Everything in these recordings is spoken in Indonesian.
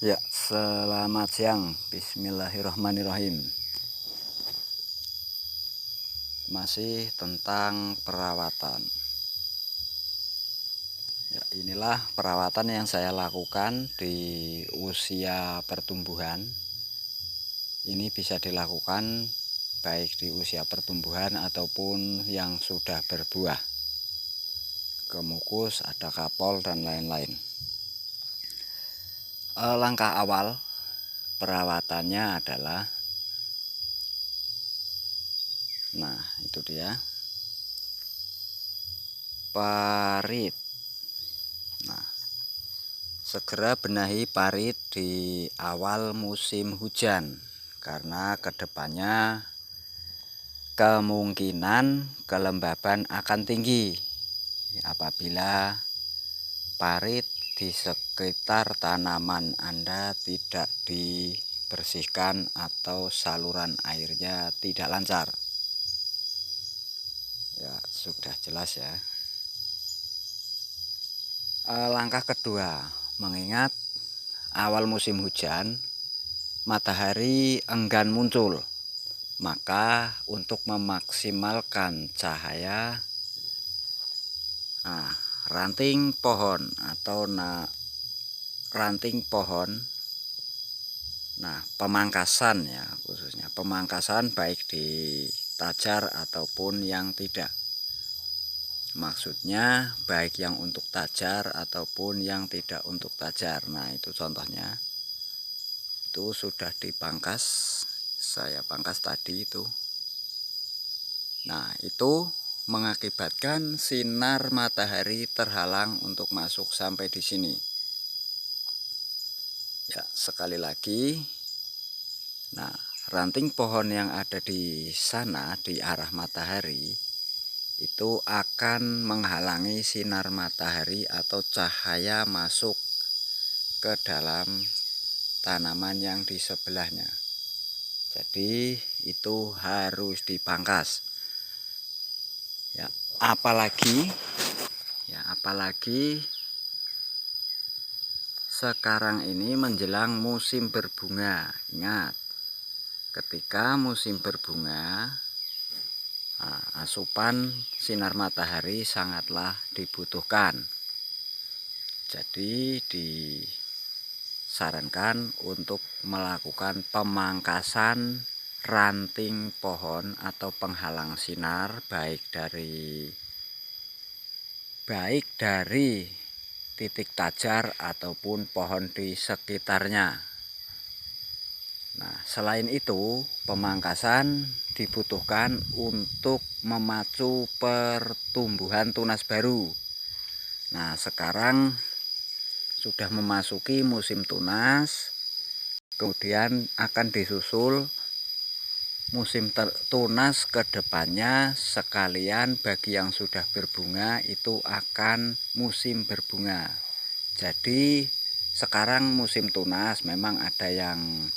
Ya, selamat siang. Bismillahirrahmanirrahim. Masih tentang perawatan. Ya, inilah perawatan yang saya lakukan di usia pertumbuhan. Ini bisa dilakukan baik di usia pertumbuhan ataupun yang sudah berbuah. Kemukus, ada kapol, dan lain-lain. Langkah awal perawatannya adalah, nah itu dia, parit. Nah, segera benahi parit di awal musim hujan, karena kedepannya kemungkinan kelembaban akan tinggi apabila parit di sekitar tanaman Anda tidak dibersihkan atau saluran airnya tidak lancar. Ya, sudah jelas ya. Langkah kedua, mengingat awal musim hujan matahari enggan muncul, maka untuk memaksimalkan cahaya, ranting pohon atau ranting pohon, pemangkasan ya, khususnya pemangkasan baik ditajar ataupun yang tidak. Maksudnya baik yang untuk tajar ataupun yang tidak untuk tajar. Nah, itu contohnya. Itu sudah dipangkas, saya pangkas tadi itu. Nah, itu mengakibatkan sinar matahari terhalang untuk masuk sampai di sini. Ya, sekali lagi. Nah, ranting pohon yang ada di sana di arah matahari itu akan menghalangi sinar matahari atau cahaya masuk ke dalam tanaman yang di sebelahnya. Jadi itu harus dipangkas. Ya, apalagi sekarang ini menjelang musim berbunga. Ingat, ketika musim berbunga, asupan sinar matahari sangatlah dibutuhkan. Jadi disarankan untuk melakukan pemangkasan ranting pohon atau penghalang sinar baik dari titik tajar ataupun pohon di sekitarnya. Nah, selain itu, pemangkasan dibutuhkan untuk memacu pertumbuhan tunas baru. Nah, sekarang sudah memasuki musim tunas, kemudian akan disusul musim tunas ke depannya, sekalian bagi yang sudah berbunga itu akan musim berbunga. Jadi, sekarang musim tunas memang ada yang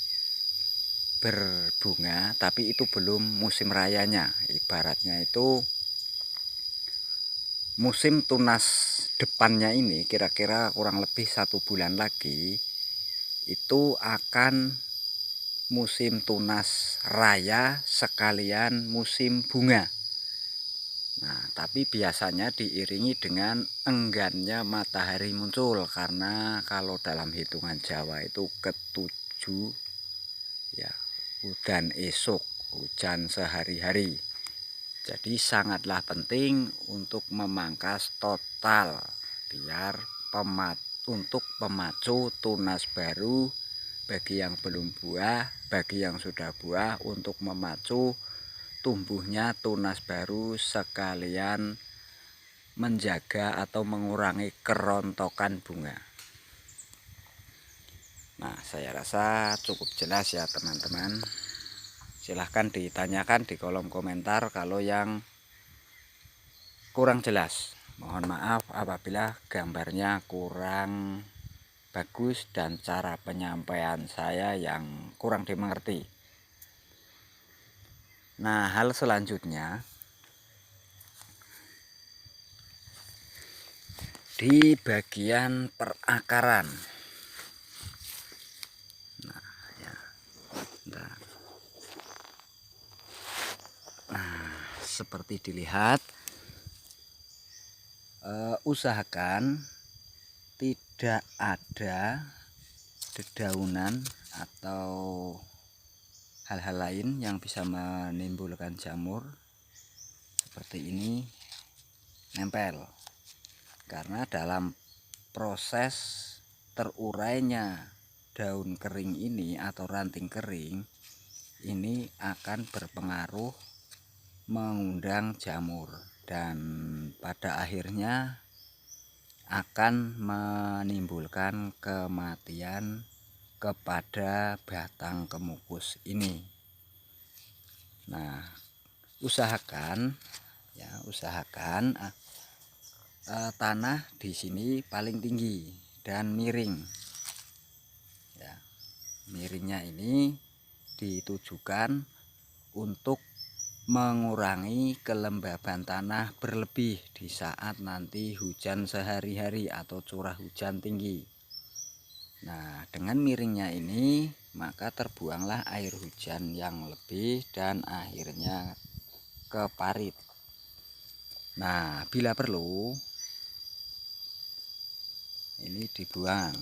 berbunga, tapi itu belum musim rayanya. Ibaratnya itu musim tunas depannya ini kira-kira kurang lebih 1 bulan lagi itu akan musim tunas raya sekalian musim bunga. Nah, tapi biasanya diiringi dengan enggannya matahari muncul, karena kalau dalam hitungan Jawa itu ketujuh ya, udan esok, hujan sehari-hari. Jadi sangatlah penting untuk memangkas total biar untuk pemacu tunas baru bagi yang belum buah, bagi yang sudah buah, untuk memacu tumbuhnya tunas baru sekalian menjaga atau mengurangi kerontokan bunga. Nah, saya rasa cukup jelas ya teman-teman. Silahkan ditanyakan di kolom komentar kalau yang kurang jelas. Mohon maaf apabila gambarnya kurang bagus dan cara penyampaian saya yang kurang dimengerti. Nah, hal selanjutnya, di bagian perakaran. seperti dilihat, usahakan tidak ada dedaunan atau hal-hal lain yang bisa menimbulkan jamur seperti ini nempel, karena dalam proses terurainya daun kering ini atau ranting kering ini akan berpengaruh mengundang jamur dan pada akhirnya akan menimbulkan kematian kepada batang kemukus ini. Nah, usahakan tanah di sini paling tinggi dan miring. Ya, miringnya ini ditujukan untuk mengurangi kelembaban tanah berlebih di saat nanti hujan sehari-hari atau curah hujan tinggi. Nah, dengan miringnya ini maka terbuanglah air hujan yang lebih dan akhirnya ke parit. Nah, bila perlu ini dibuang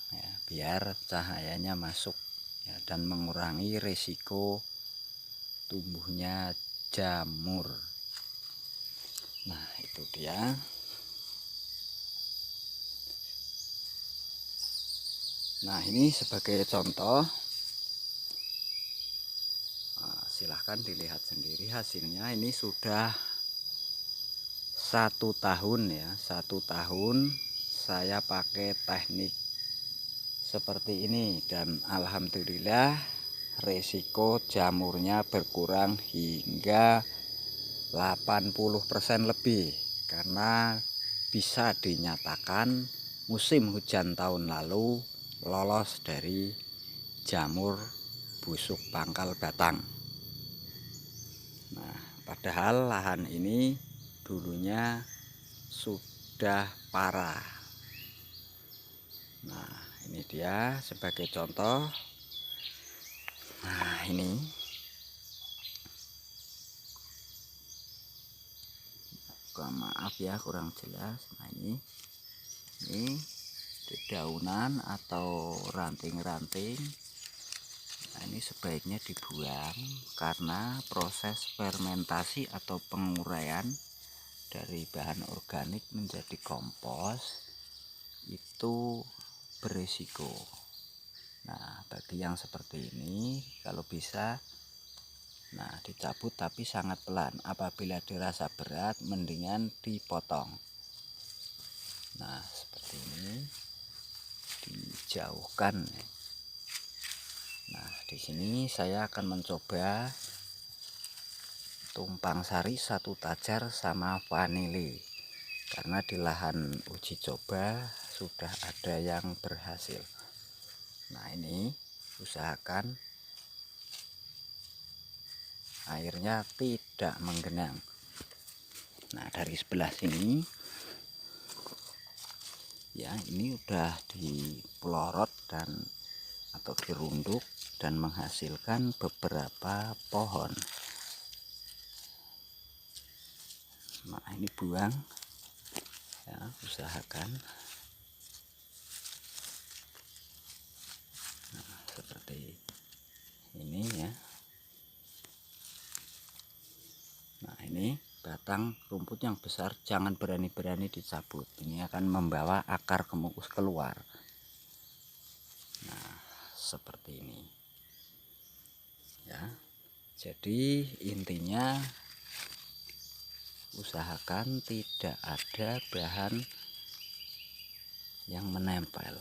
ya, biar cahayanya masuk ya, dan mengurangi resiko tumbuhnya jamur. Nah, itu dia. Nah, ini sebagai contoh. Nah, silahkan dilihat sendiri hasilnya. Ini sudah 1 tahun ya, 1 tahun saya pakai teknik seperti ini dan alhamdulillah resiko jamurnya berkurang hingga 80% lebih, karena bisa dinyatakan musim hujan tahun lalu lolos dari jamur busuk pangkal batang. Nah, padahal lahan ini dulunya sudah parah. Nah, ini dia sebagai contoh. Nah, ini maaf ya kurang jelas. Nah, ini dedaunan atau ranting-ranting. Nah, ini sebaiknya dibuang karena proses fermentasi atau penguraian dari bahan organik menjadi kompos itu berisiko. Nah, bagi yang seperti ini kalau bisa dicabut tapi sangat pelan. Apabila dirasa berat mendingan dipotong. Nah, seperti ini dijauhkan. Nah, di sini saya akan mencoba tumpang sari 1 tajar sama vanili, karena di lahan uji coba sudah ada yang berhasil. Nah, ini usahakan airnya tidak menggenang. Nah, dari sebelah sini ya, ini udah dipelorot dan atau dirunduk dan menghasilkan beberapa pohon. Nah, ini buang ya, usahakan. Nah, seperti ini ya. Nah, ini batang rumput yang besar jangan berani-berani dicabut, ini akan membawa akar kemukus keluar. Nah, seperti ini ya. Jadi intinya usahakan tidak ada bahan yang menempel.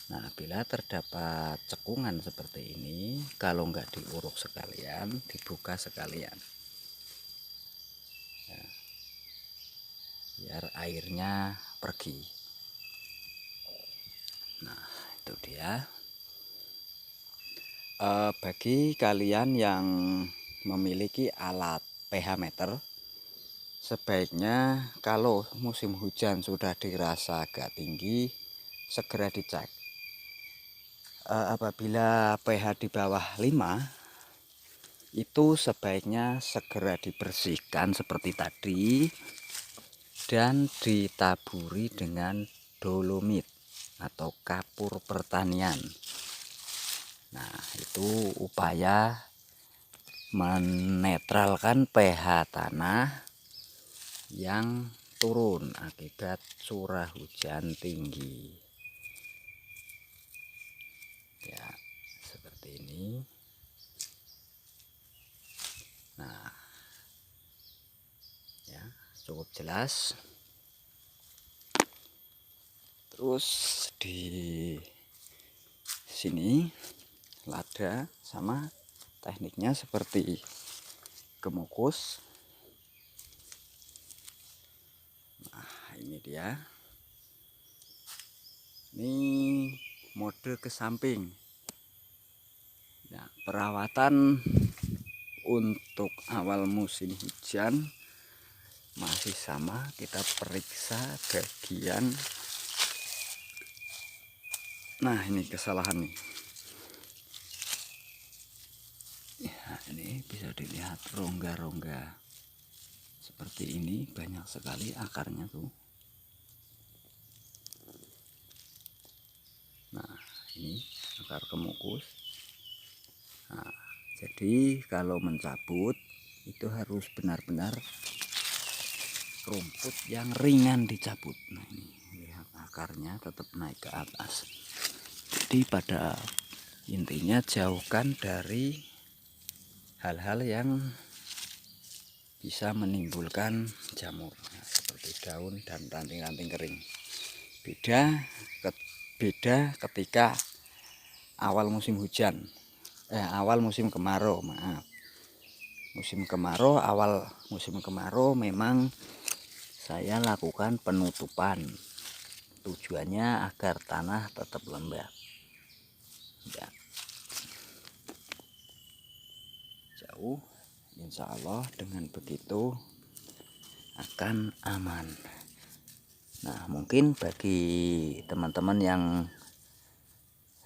Nah, bila terdapat cekungan seperti ini, kalau nggak diuruk sekalian, dibuka sekalian ya, biar airnya pergi. Nah, itu dia. Bagi kalian yang memiliki alat pH meter, sebaiknya kalau musim hujan sudah dirasa agak tinggi, segera dicek. Apabila pH di bawah 5, itu sebaiknya segera dibersihkan seperti tadi dan ditaburi dengan dolomit atau kapur pertanian. Nah, itu upaya menetralkan pH tanah yang turun akibat curah hujan tinggi. Ya, seperti ini. Nah, ya, cukup jelas. Terus di sini lada sama tekniknya seperti gemukus. Nah, ini dia. Ini mode ke samping. Nah, perawatan untuk awal musim hujan masih sama, kita periksa bagian. Nah, ini kesalahan nih. Ya, ini bisa dilihat rongga-rongga seperti ini, banyak sekali akarnya tuh. Nah, ini akar kemukus. Nah, jadi kalau mencabut itu harus benar-benar rumput yang ringan dicabut. Nah, ini lihat akarnya tetap naik ke atas. Jadi pada intinya jauhkan dari hal-hal yang bisa menimbulkan jamur, nah, seperti daun dan ranting-ranting kering. Beda ketika awal musim hujan, awal musim kemarau, maaf. Awal musim kemarau memang saya lakukan penutupan. Tujuannya agar tanah tetap lembab. Ya. Jauh, insya Allah dengan begitu akan aman. Nah, mungkin bagi teman-teman yang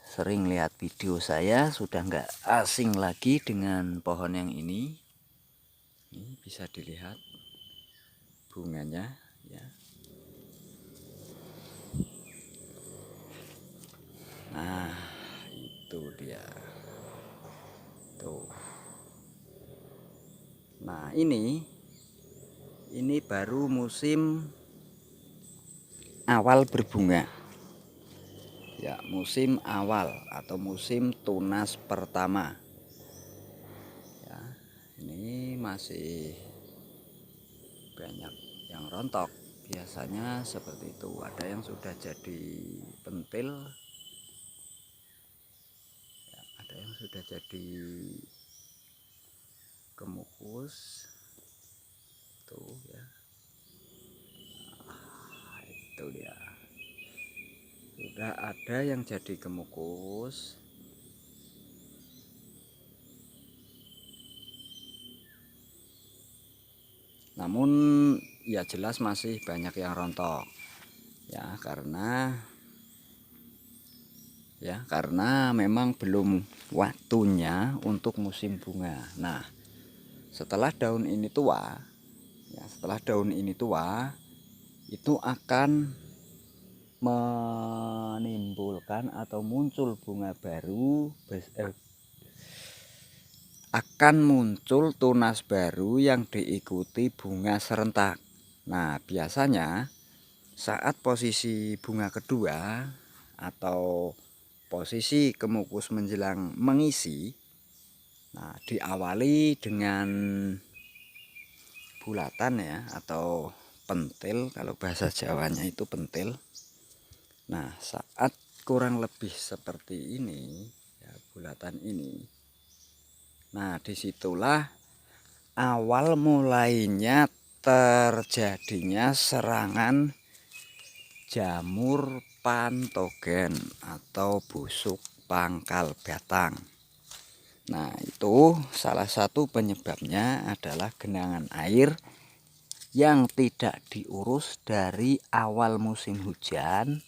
sering lihat video saya sudah nggak asing lagi dengan pohon yang ini. Ini bisa dilihat bunganya, ya. Nah, itu dia. Tuh. Nah, ini baru musim awal berbunga. Ya, musim awal atau musim tunas pertama. Ya, ini masih banyak yang rontok. Biasanya seperti itu. Ada yang sudah jadi pentil, ya, ada yang sudah jadi kemukus. Tuh ya. Nah, itu dia. Sudah ada yang jadi kemukus. Namun ya jelas masih banyak yang rontok. Karena memang belum waktunya untuk musim bunga. Nah, setelah daun ini tua, itu akan menimbulkan atau muncul bunga baru, akan muncul tunas baru yang diikuti bunga serentak. Nah, biasanya saat posisi bunga kedua atau posisi kemukus menjelang mengisi, nah diawali dengan bulatan ya, atau pentil, kalau bahasa Jawanya itu pentil. Nah, saat kurang lebih seperti ini ya, bulatan ini, nah disitulah awal mulainya terjadinya serangan jamur patogen atau busuk pangkal batang. Nah, itu salah satu penyebabnya adalah genangan air yang tidak diurus dari awal musim hujan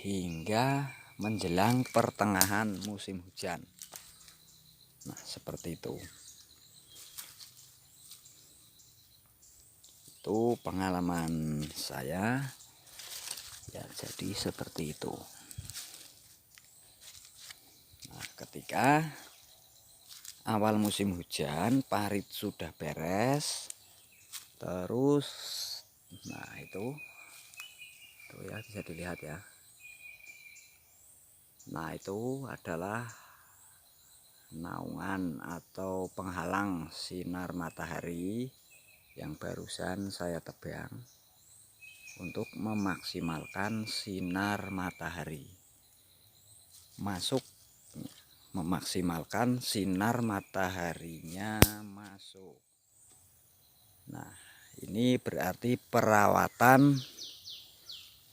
hingga menjelang pertengahan musim hujan. Nah, seperti itu. itu pengalaman saya ya, jadi seperti itu. Nah, ketika awal musim hujan, parit sudah beres, terus nah itu ya bisa dilihat ya. Nah, itu adalah naungan atau penghalang sinar matahari yang barusan saya tebang untuk memaksimalkan sinar matahari masuk, memaksimalkan sinar mataharinya masuk. Nah, ini berarti perawatan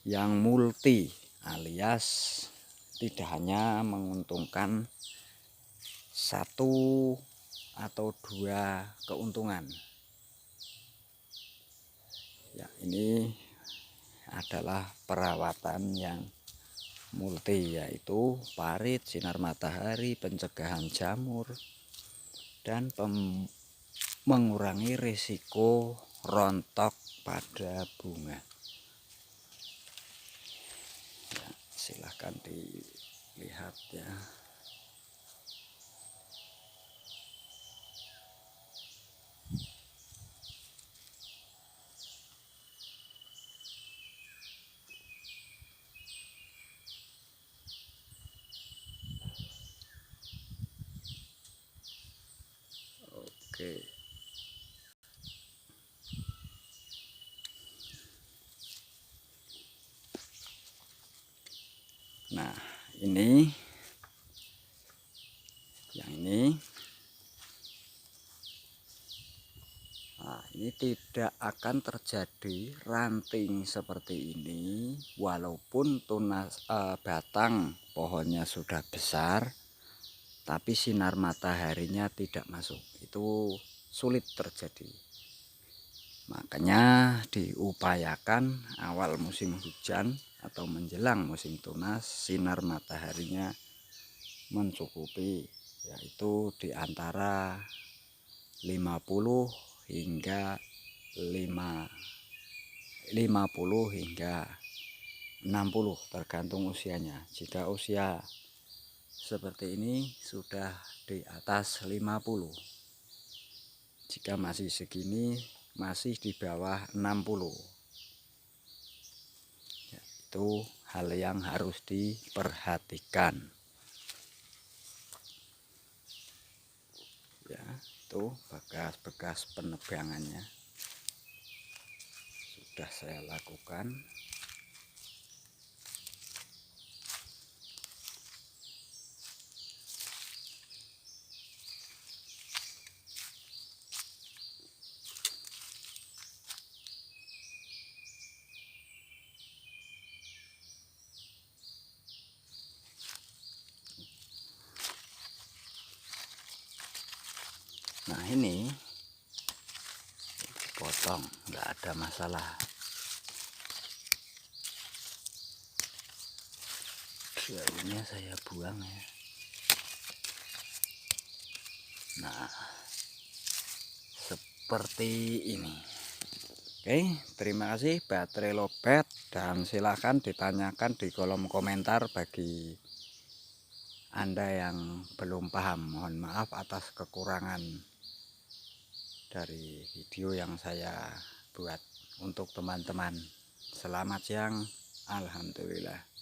yang multi, alias tidak hanya menguntungkan satu atau dua keuntungan. Ya, ini adalah perawatan yang multi, yaitu parit, sinar matahari, pencegahan jamur, dan mengurangi risiko rontok pada bunga. Ya, silahkan dilihat ya. Oke. Nah, ini yang ini. Nah, ini tidak akan terjadi ranting seperti ini walaupun tunas batang pohonnya sudah besar, tapi sinar mataharinya tidak masuk. Itu sulit terjadi. Makanya diupayakan awal musim hujan atau menjelang musim tunas sinar mataharinya mencukupi, yaitu di antara 50 hingga 50 hingga 60 tergantung usianya. Jika usia seperti ini sudah di atas 50, jika masih segini masih di bawah 60. Ya, itu hal yang harus diperhatikan. Ya, itu bekas-bekas penebangannya sudah saya lakukan. Nah, ini potong, nggak ada masalah. Daunnya saya buang ya. Nah, seperti ini. Oke, terima kasih baterai lowbat, dan silahkan ditanyakan di kolom komentar bagi Anda yang belum paham. Mohon maaf atas kekurangan dari video yang saya buat. Untuk teman-teman, selamat siang. Alhamdulillah.